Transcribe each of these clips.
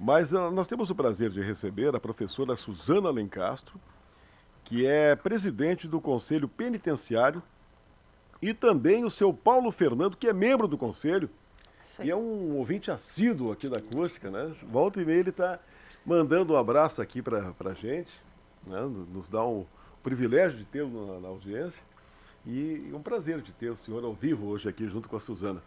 Mas nós temos o prazer de receber a professora Suzana Lencastro, que é presidente do Conselho Penitenciário, e também o seu Paulo Fernando, que é membro do Conselho, Isso e aí. é um ouvinte assíduo aqui da Acústica, né? Volta e meia ele está mandando um abraço aqui para a gente, né? Nos dá o privilégio de tê-lo na audiência e um prazer de ter o senhor ao vivo hoje aqui junto com a Suzana.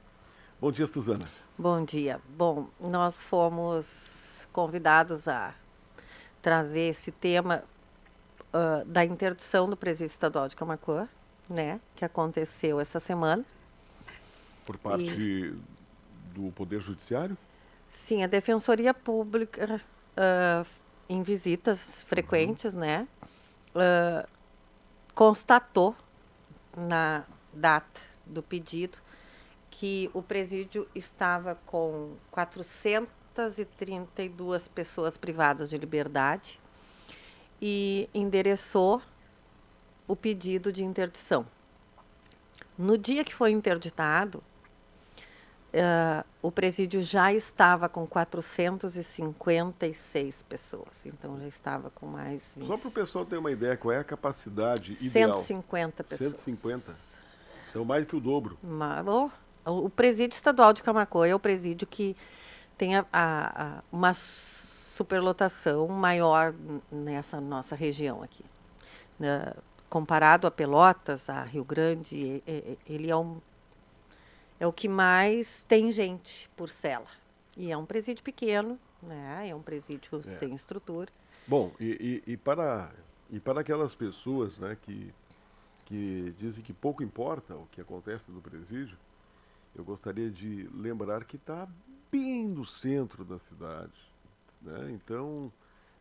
Bom dia, Suzana. Bom dia. Bom, nós fomos convidados a trazer esse tema da interdição do Presídio Estadual de Camaquã, né, que aconteceu essa semana. Por E parte do Poder Judiciário? sim, a Defensoria Pública, ah, em visitas frequentes, né, constatou na data do pedido que o presídio estava com 432 pessoas privadas de liberdade e endereçou o pedido de interdição. No dia que foi interditado, o presídio já estava com 456 pessoas, então já estava com mais Só para o 20, pessoal ter uma ideia, qual é a capacidade ideal? 150 pessoas. 150? Então mais que o dobro. O presídio estadual de Camaquã é o presídio que tem uma superlotação maior nessa nossa região aqui. Né? Comparado a Pelotas, a Rio Grande, ele é o que mais tem gente por cela. E é um presídio pequeno, né? É um presídio sem estrutura. Bom, e para aquelas pessoas, né, que dizem que pouco importa o que acontece no presídio, eu gostaria de lembrar que está bem no centro da cidade, né? Então,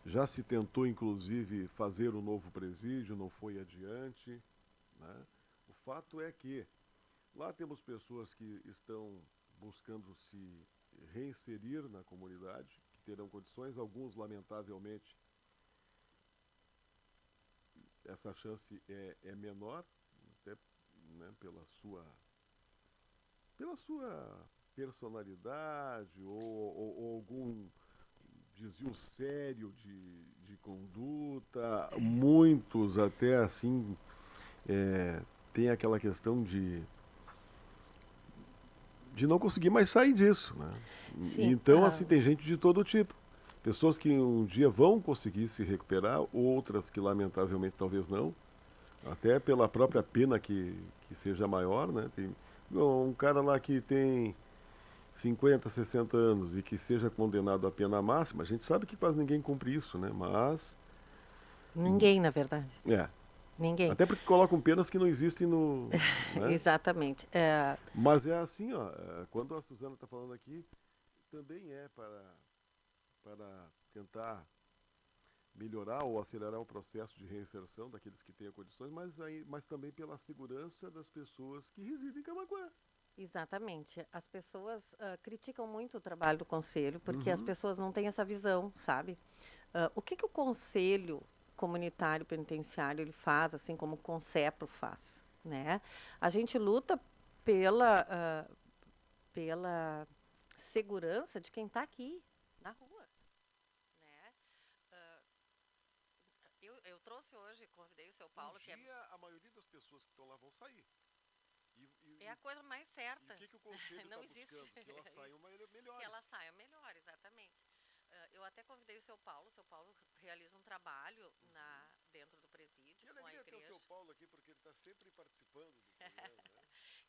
já se tentou, inclusive, fazer um novo presídio, não foi adiante, né? O fato é que lá temos pessoas que estão buscando se reinserir na comunidade, que terão condições, alguns, lamentavelmente, essa chance é menor, até, né, pela sua personalidade ou algum desvio sério de conduta. Muitos até assim tem aquela questão de não conseguir mais sair disso, né? Sim, Então, assim, tem gente de todo tipo. Pessoas que um dia vão conseguir se recuperar, outras que lamentavelmente talvez não, até pela própria pena que seja maior, né? Tem um cara lá que tem 50, 60 anos e que seja condenado à pena máxima, a gente sabe que quase ninguém cumpre isso, né? Mas, ninguém, na verdade. é, Ninguém. até porque colocam penas que não existem no, né? Exatamente. Mas é assim, ó, quando a Suzana está falando aqui, também é para tentar melhorar ou acelerar o processo de reinserção daqueles que tenham condições, mas também pela segurança das pessoas que residem em Camaquã. Exatamente. As pessoas criticam muito o trabalho do conselho porque as Uhum. pessoas não têm essa visão, sabe? O que o conselho comunitário penitenciário ele faz, assim como o Concepro faz, né? A gente luta pela pela segurança de quem está aqui na rua, né? Ah, eu trouxe hoje, convidei o seu Um Paulo, que dia a maioria das pessoas que estão lá vão sair. é a coisa mais E o certa. que o conselho está Não existe buscando? Que elas saiam que melhores. ela saia melhor, exatamente. Eu até convidei o seu Paulo. O seu Paulo realiza um trabalho dentro do presídio Que com a alegria ter o seu igreja. Paulo aqui, porque ele está sempre participando do programa, né?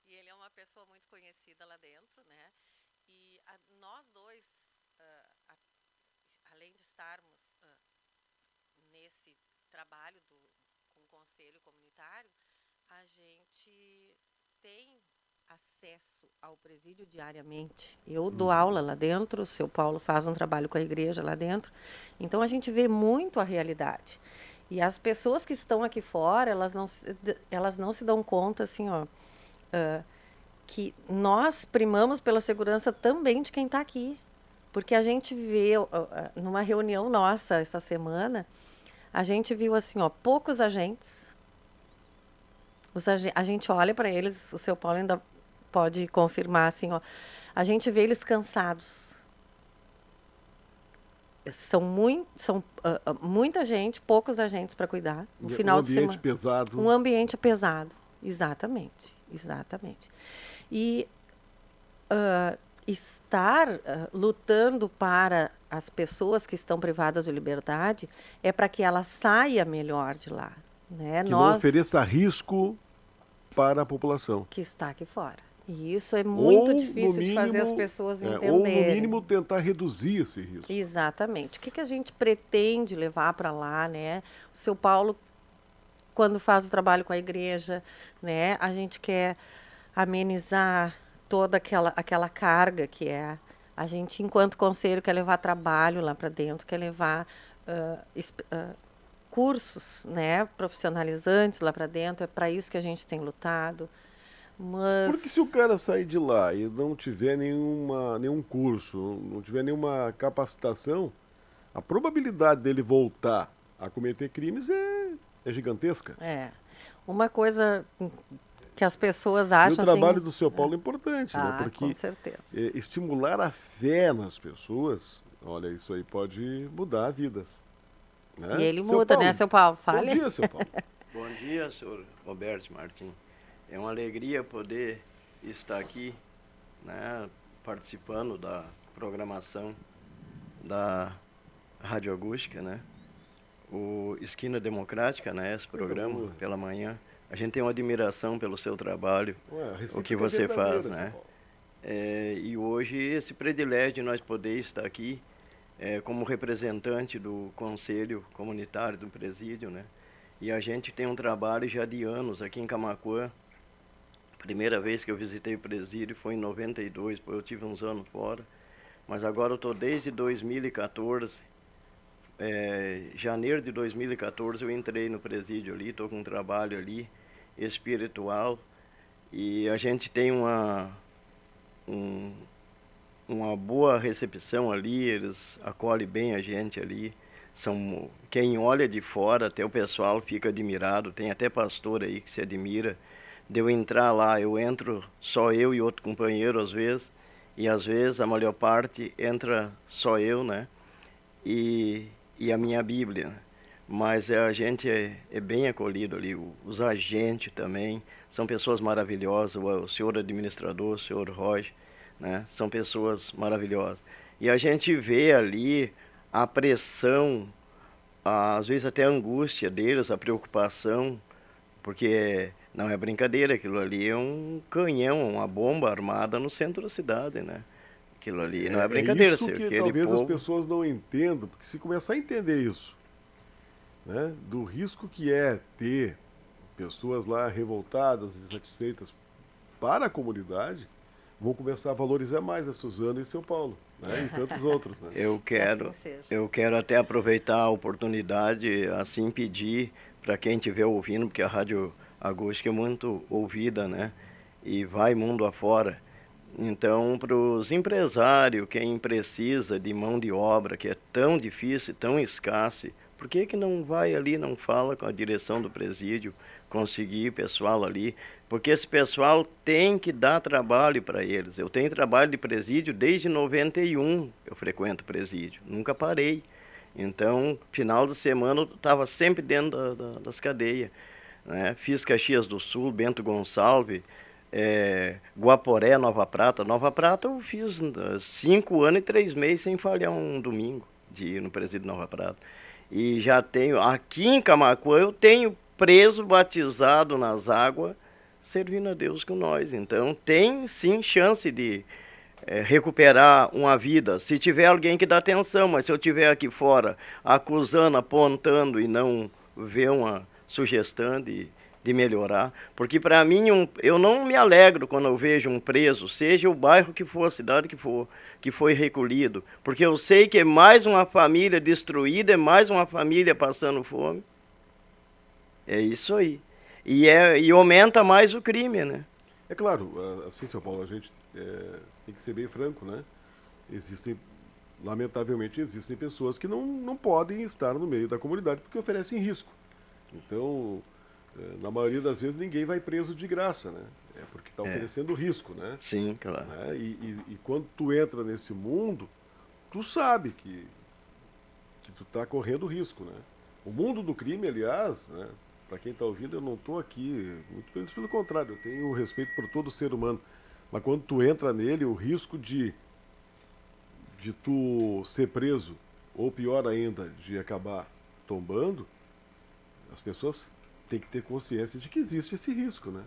E ele é uma pessoa muito conhecida lá dentro, né? E nós dois, além de estarmos nesse trabalho com o conselho comunitário, a gente tem acesso ao presídio diariamente. Eu dou Uhum. aula lá dentro, o seu Paulo faz um trabalho com a igreja lá dentro. Então a gente vê muito a realidade. E as pessoas que estão aqui fora, elas não se dão conta, assim, ó, que nós primamos pela segurança também de quem está aqui. Porque a gente vê, numa reunião nossa essa semana, a gente viu assim, ó, poucos agentes. A gente olha para eles, o seu Paulo ainda pode confirmar assim, ó, a gente vê eles cansados. são muita gente, poucos agentes para cuidar. No Um final de ambiente semana, pesado. um ambiente pesado. Exatamente, exatamente. E estar lutando para as pessoas que estão privadas de liberdade é para que ela saia melhor de lá, né? Que não Nós ofereça risco para a população. que está aqui fora. E isso é muito Ou no difícil de fazer as mínimo, pessoas ou no entenderem. mínimo tentar reduzir esse risco. Exatamente. O que que a gente pretende levar para lá, né? O seu Paulo, quando faz o trabalho com a igreja, né? A gente quer amenizar toda aquela carga que é. A gente, enquanto conselho, quer levar trabalho lá para dentro, quer levar cursos, né? Profissionalizantes lá para dentro. É para isso que a gente tem lutado. Porque se o Mas cara sair de lá e não tiver nenhum curso, não tiver nenhuma capacitação, a probabilidade dele voltar a cometer crimes é gigantesca. uma coisa que as pessoas E o acham trabalho assim. do seu Paulo é importante, né? Com Porque certeza. estimular a fé nas pessoas, olha, isso aí pode mudar vidas. E Né? ele Seu muda, né, Paulo, seu Paulo? bom Fale. dia, seu Paulo. Bom dia, senhor Roberto Martins. É uma alegria poder estar aqui, né, participando da programação da Rádio Acústica, né? O Esquina Democrática, né, esse programa pela manhã. A gente tem uma admiração pelo seu trabalho, Ué, o que você faz, seu né? Paulo. E hoje esse privilégio de nós poder estar aqui como representante do Conselho Comunitário do Presídio, né? E a gente tem um trabalho já de anos aqui em Camaquã. Primeira vez que eu visitei o presídio foi em 92, porque eu tive uns anos fora. Mas agora eu estou desde 2014, janeiro de 2014 eu entrei no presídio ali, estou com um trabalho ali espiritual. E a gente tem uma boa recepção ali, eles acolhem bem a gente ali. Quem olha de fora, até o pessoal fica admirado, tem até pastor aí que se admira de eu entrar lá. Eu entro só eu e outro companheiro às vezes, e às vezes a maior parte entra só eu, né? E a minha Bíblia, né? Mas a gente é bem acolhido ali, os agentes também, são pessoas maravilhosas, o senhor administrador, o senhor Roger, né? São pessoas maravilhosas. E a gente vê ali a pressão, às vezes até a angústia deles, a preocupação, porque não é brincadeira, aquilo ali é um canhão, uma bomba armada no centro da cidade, né? Aquilo ali não é brincadeira, isso que aquele talvez as povo... pessoas não entendam, porque se começar a entender isso, né, do risco que é ter pessoas lá revoltadas, insatisfeitas para a comunidade, vão começar a valorizar mais a Suzana e seu Paulo, né, e tantos outros. Né? Eu quero até aproveitar a oportunidade, assim, pedir para quem estiver ouvindo, porque a Rádio Acústica é muito ouvida, né? E vai mundo afora. Então, para os empresários, quem precisa de mão de obra, que é tão difícil, tão escasso, por que não vai ali, não fala com a direção do presídio, conseguir pessoal ali? Porque esse pessoal tem que dar trabalho para eles. Eu tenho trabalho de presídio desde 91, eu frequento presídio, nunca parei. Então, final de semana eu estava sempre dentro das cadeias, né? Fiz Caxias do Sul, Bento Gonçalves, Guaporé, Nova Prata. Nova Prata eu fiz 5 anos e 3 meses sem falhar um domingo de ir no presídio Nova Prata. E já tenho, aqui em Camaquã, eu tenho preso, batizado nas águas, servindo a Deus com nós. Então tem sim chance de recuperar uma vida, se tiver alguém que dá atenção. Mas se eu estiver aqui fora acusando, apontando e não ver uma sugestão de melhorar, porque para mim eu não me alegro quando eu vejo um preso, seja o bairro que for, a cidade que for, que foi recolhido, porque eu sei que é mais uma família destruída, é mais uma família passando fome. É isso aí. E aumenta mais o crime, né? É claro, assim, seu Paulo, a gente tem que ser bem franco, né? Lamentavelmente, existem pessoas que não podem estar no meio da comunidade porque oferecem risco. Então, na maioria das vezes, ninguém vai preso de graça, né? É porque está oferecendo risco, né? Sim, claro. Né? E quando tu entra nesse mundo, tu sabe que que tu está correndo risco, né? O mundo do crime, aliás, né, para quem está ouvindo, eu não estou aqui, muito pelo contrário, eu tenho respeito por todo ser humano, mas quando tu entra nele, o risco de tu ser preso, ou pior ainda, de acabar tombando, as pessoas têm que ter consciência de que existe esse risco, né?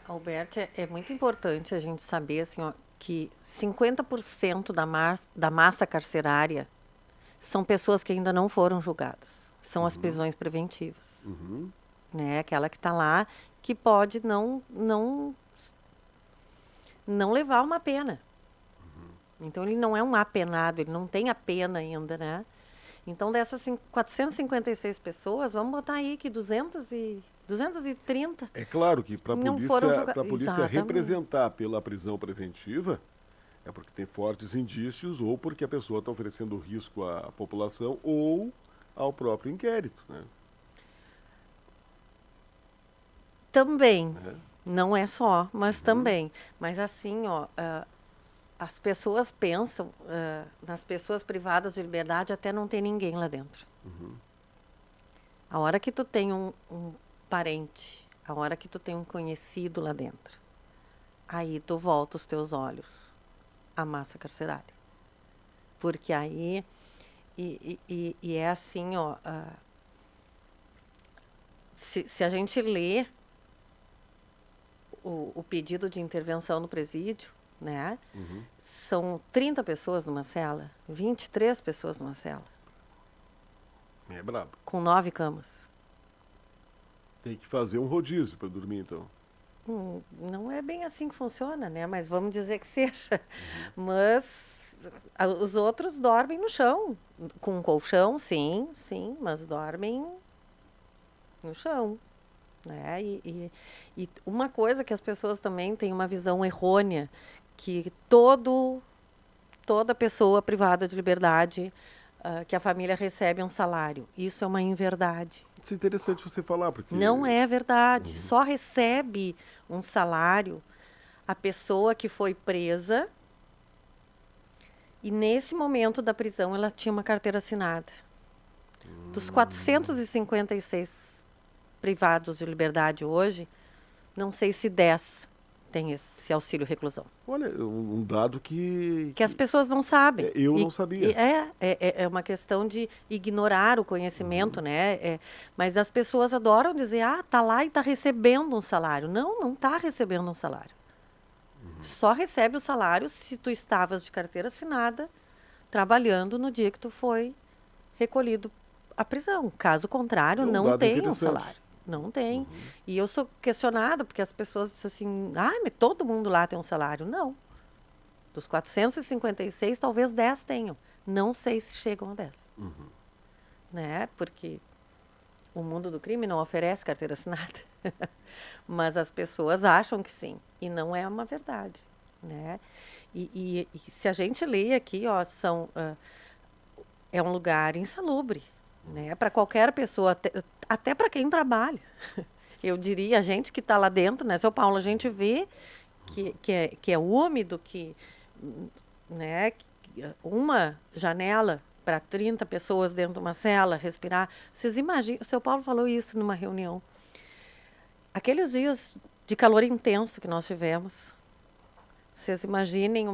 Alberto, é muito importante a gente saber assim, ó, que 50% da massa carcerária são pessoas que ainda não foram julgadas. São as prisões preventivas. Uhum. Né? Aquela que está lá, que pode não levar uma pena. Então, ele não é um apenado, ele não tem a pena ainda, né? Então, dessas 456 pessoas, vamos botar aí que 230 É claro que para não foram a julgadas. polícia Exatamente. representar pela prisão preventiva, é porque tem fortes indícios ou porque a pessoa está oferecendo risco à população ou ao próprio inquérito, né? Também. É. Não é só, mas também. Mas assim, ó, as pessoas pensam nas pessoas privadas de liberdade até não ter ninguém lá dentro. A hora que tu tem um parente, a hora que tu tem um conhecido lá dentro, aí tu volta os teus olhos à massa carcerária. Porque aí, e é assim, ó, se a gente lê o pedido de intervenção no presídio, né? São 30 pessoas numa cela, 23 pessoas numa cela. É brabo. Com 9 camas. Tem que fazer um rodízio para dormir, então. Não é bem assim que funciona, né? Mas vamos dizer que seja. Mas os outros dormem no chão. Com um colchão, sim, mas dormem no chão. Né? E uma coisa que as pessoas também têm uma visão errônea, que toda pessoa privada de liberdade, que a família recebe um salário. Isso é uma inverdade. Isso é interessante você falar, porque... Não é verdade. Só recebe um salário a pessoa que foi presa e nesse momento da prisão ela tinha uma carteira assinada. Dos 456 privados de liberdade hoje, não sei se 10 tem esse auxílio reclusão. Olha, um dado que as pessoas não sabem. Eu não sabia. É uma questão de ignorar o conhecimento, né? Mas as pessoas adoram dizer, tá lá e tá recebendo um salário. Não tá recebendo um salário. Só recebe o salário se tu estavas de carteira assinada, trabalhando no dia que tu foi recolhido à prisão. Caso contrário, não tem um salário. Não tem. E eu sou questionada porque as pessoas dizem assim, mas todo mundo lá tem um salário. Não. Dos 456, talvez 10 tenham. Não sei se chegam a 10. Né? Porque o mundo do crime não oferece carteira assinada. Mas as pessoas acham que sim. E não é uma verdade. Né? E se a gente lê aqui, ó, é um lugar insalubre. Né? Para qualquer pessoa, até para quem trabalha. Eu diria, a gente que está lá dentro, né, seu Paulo, a gente vê que é úmido, né, uma janela para 30 pessoas dentro de uma cela, respirar. Vocês imaginam, o seu Paulo falou isso numa reunião. Aqueles dias de calor intenso que nós tivemos, vocês imaginem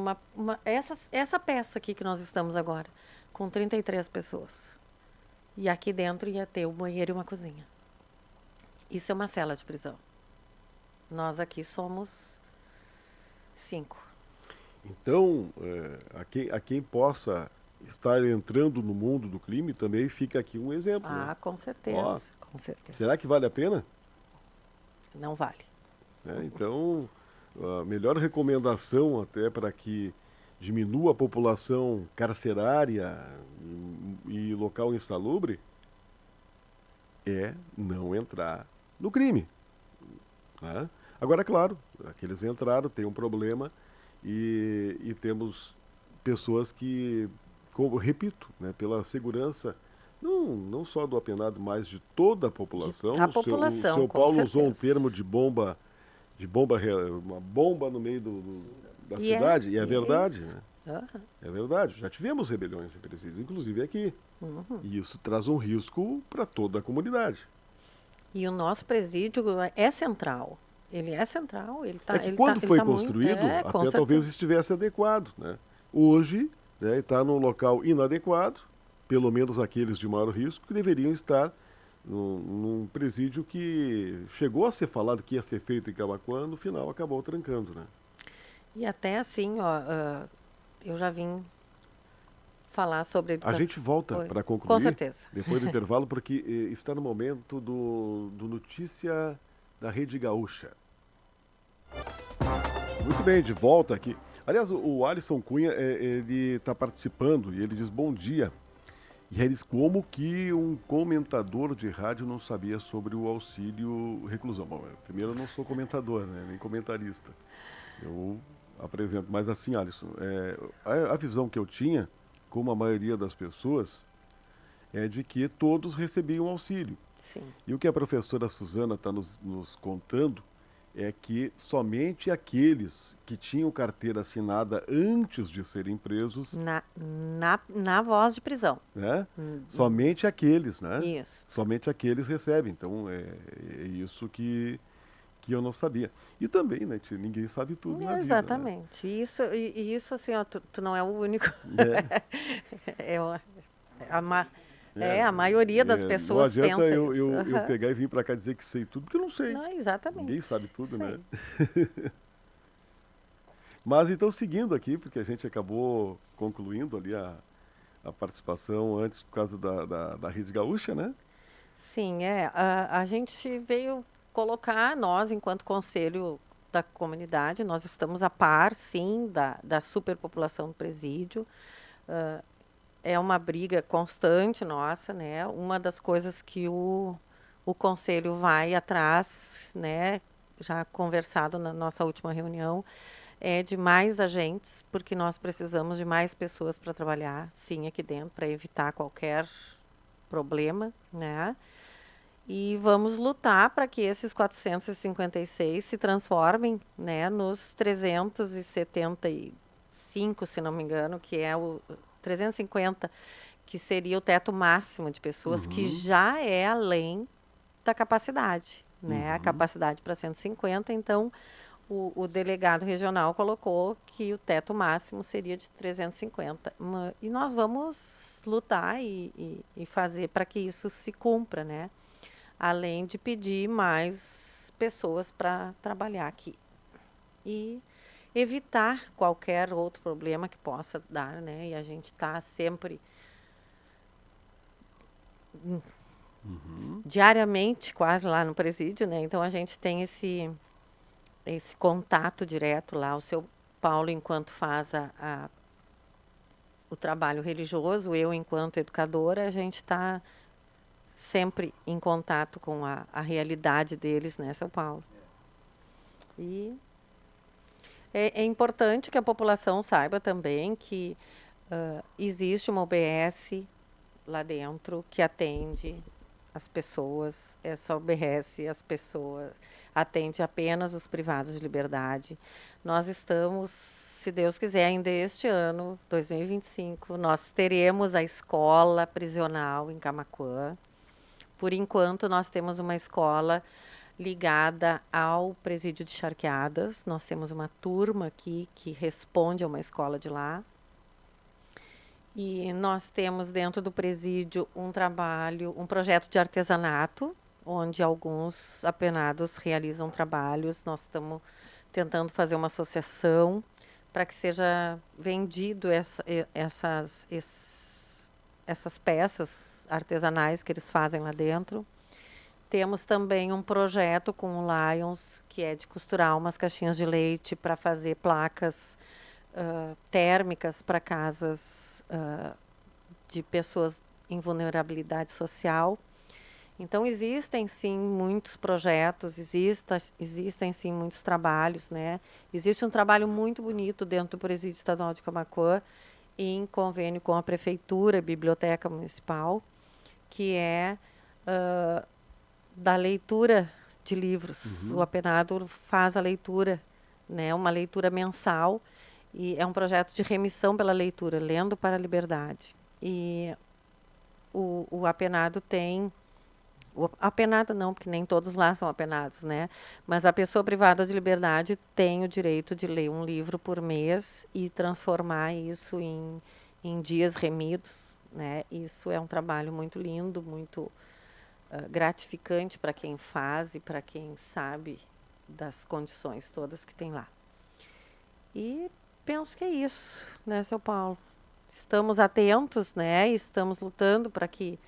essa peça aqui que nós estamos agora, com 33 pessoas. E aqui dentro ia ter um banheiro e uma cozinha. Isso é uma cela de prisão. Nós aqui somos 5. Então, a quem possa estar entrando no mundo do crime, também fica aqui um exemplo. Né? Com certeza. Com certeza. Será que vale a pena? Não vale. Então, a melhor recomendação até para que diminua a população carcerária e local insalubre é não entrar no crime. Né? Agora, claro, aqueles entraram, tem um problema e temos pessoas que, como repito, né, pela segurança, não só do apenado, mas de toda a população. A população, o seu com Paulo certeza. usou um termo de bomba, uma bomba no meio da cidade, e é verdade, né? Aham. É verdade, já tivemos rebeliões em presídios, inclusive aqui. Uhum. E isso traz um risco para toda a comunidade. E o nosso presídio é central. Ele é central, É que quando ele foi tá muito. construído, É, com até talvez certeza. estivesse adequado, né? Hoje, né, está num local inadequado, pelo menos aqueles de maior risco, que deveriam estar num presídio que chegou a ser falado que ia ser feito em Camaquã, no final acabou trancando, né? E até assim, ó, eu já vim falar sobre A educação. gente volta para Com concluir, certeza. depois do intervalo, porque está no momento do Notícia da Rede Gaúcha. Muito bem, de volta aqui. Aliás, o Alisson Cunha, ele está participando e ele diz bom dia. E ele diz como que um comentador de rádio não sabia sobre o auxílio reclusão. Bom, primeiro eu não sou comentador, né, nem comentarista. Eu apresento, mas assim, Alisson, a visão que eu tinha, como a maioria das pessoas, é de que todos recebiam auxílio. Sim. E o que a professora Suzana está nos contando é que somente aqueles que tinham carteira assinada antes de serem presos, Na voz de prisão. né? Somente aqueles, né? Isso. Somente aqueles recebem. Então é isso que eu não sabia. E também, né, tia, ninguém sabe tudo na vida, né? Exatamente. E isso assim, ó, tu não é o único. É, a maioria das Não pessoas adianta pensa eu, isso. eu, eu pegar e vir para cá dizer que sei tudo, porque eu não sei. Não, Ninguém exatamente. sabe tudo, Isso né? aí. Mas então, seguindo aqui, porque a gente acabou concluindo ali a participação antes por causa da Rede Gaúcha, né? Sim, a gente veio colocar, nós, enquanto conselho da comunidade, nós estamos a par, sim, da superpopulação do presídio. É uma briga constante nossa, né? Uma das coisas que o conselho vai atrás, né? Já conversado na nossa última reunião, é de mais agentes, porque nós precisamos de mais pessoas para trabalhar, sim, aqui dentro, para evitar qualquer problema, né? E vamos lutar para que esses 456 se transformem, né, nos 375, se não me engano, que é o 350, que seria o teto máximo de pessoas, que já é além da capacidade, né? A capacidade para 150, então o delegado regional colocou que o teto máximo seria de 350. E nós vamos lutar e fazer para que isso se cumpra, né? Além de pedir mais pessoas para trabalhar aqui. E evitar qualquer outro problema que possa dar, né? E a gente está sempre diariamente quase lá no presídio, né? Então a gente tem esse contato direto lá. O seu Paulo, enquanto faz o trabalho religioso, eu, enquanto educadora, a gente está sempre em contato com a realidade deles, né, São Paulo? E é importante que a população saiba também que existe uma UBS lá dentro que atende as pessoas. Essa UBS, as pessoas, atende apenas os privados de liberdade. Nós estamos, se Deus quiser, ainda este ano, 2025, nós teremos a escola prisional em Camaquã. Por enquanto, nós temos uma escola ligada ao presídio de Charqueadas. Nós temos uma turma aqui que responde a uma escola de lá. E nós temos dentro do presídio um projeto de artesanato, onde alguns apenados realizam trabalhos. Nós estamos tentando fazer uma associação para que seja vendido essas peças artesanais que eles fazem lá dentro. Temos também um projeto com o Lions, que é de costurar umas caixinhas de leite para fazer placas térmicas para casas de pessoas em vulnerabilidade social. Então, existem sim muitos projetos, existem sim muitos trabalhos, né? Existe um trabalho muito bonito dentro do Presídio Estadual de Camaquã, em convênio com a Prefeitura, Biblioteca Municipal, que é da leitura de livros. O apenado faz a leitura, né? Uma leitura mensal, E é um projeto de remissão pela leitura, Lendo para a Liberdade. E o apenado tem... O apenado não, porque nem todos lá são apenados, né? Mas a pessoa privada de liberdade tem o direito de ler um livro por mês e transformar isso em dias remidos, né? Isso é um trabalho muito lindo, muito gratificante para quem faz e para quem sabe das condições todas que tem lá. E penso que é isso, né, seu Paulo? Estamos atentos, né? Estamos lutando para que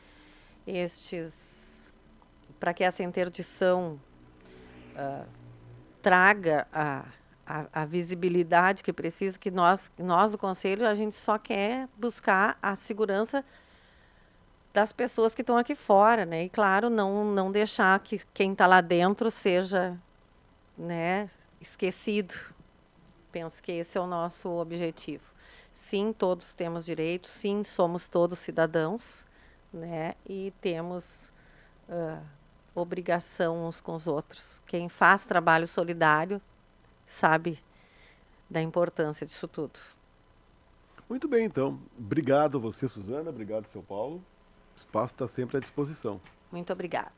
essa interdição traga a visibilidade que precisa, que nós do Conselho, a gente só quer buscar a segurança das pessoas que estão aqui fora, né? E, claro, não deixar que quem está lá dentro seja, né, esquecido. Penso que esse é o nosso objetivo. Sim, todos temos direitos, sim, somos todos cidadãos, né? E temos obrigação uns com os outros. Quem faz trabalho solidário sabe da importância disso tudo. Muito bem, então. Obrigado a você, Suzana. Obrigado, seu Paulo. O espaço está sempre à disposição. Muito obrigada.